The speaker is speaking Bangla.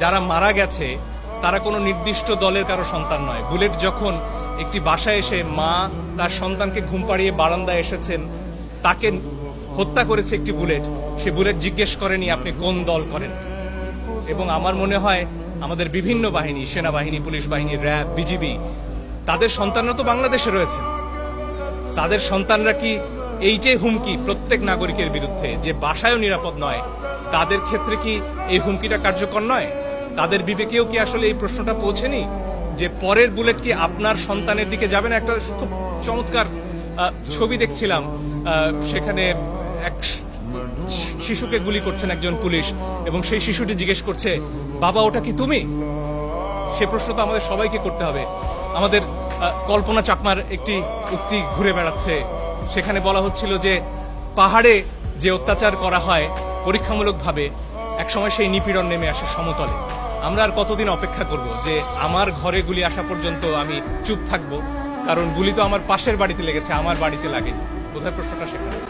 যারা মারা গেছে তারা কোনো নির্দিষ্ট দলের কারো সন্তান নয়। বুলেট যখন একটি বাসায় এসে মা তার সন্তানকে ঘুম পাড়িয়ে বারান্দায় এসেছেন, তাকে হত্যা করেছে একটি বুলেট, সে বুলেট জিজ্ঞেস করেনি আপনি কোন দল করেন। এবং আমার মনে হয় আমাদের বিভিন্ন বাহিনী, সেনাবাহিনী, পুলিশ বাহিনী, র্যাব, বিজিবি, তাদের সন্তানরা তো বাংলাদেশে রয়েছে। তাদের সন্তানরা কি এই যে হুমকি প্রত্যেক নাগরিকের বিরুদ্ধে, যে বাসায়ও নিরাপদ নয়, তাদের ক্ষেত্রে কি এই হুমকিটা কার্যকর নয়? তাদের বিবেকেও কি আসলে এই প্রশ্নটা পৌঁছেনি যে পরের বুলেট কি আপনার সন্তানের দিকে যাবে না? একটা খুব চমৎকার ছবি দেখছিলাম, সেখানে এক শিশুকে গুলি করছেন একজন পুলিশ এবং সেই শিশুটি জিজ্ঞেস করছে, বাবা ওটা কি তুমি? সে প্রশ্ন তো আমাদের সবাইকে করতে হবে। আমাদের কল্পনা চাকমার একটি উক্তি ঘুরে বেড়াচ্ছে, সেখানে বলা হচ্ছিল যে পাহাড়ে যে অত্যাচার করা হয় পরীক্ষামূলকভাবে, একসময় সেই নিপীড়ন নেমে আসে সমতলে। আমরা আর কতদিন অপেক্ষা করব যে আমার ঘরে গুলি আসা পর্যন্ত আমি চুপ থাকবো? কারণ গুলি তো আমার পাশের বাড়িতে লেগেছে, আমার বাড়িতে লাগে। বোধহয় প্রশ্নটা সেখানে।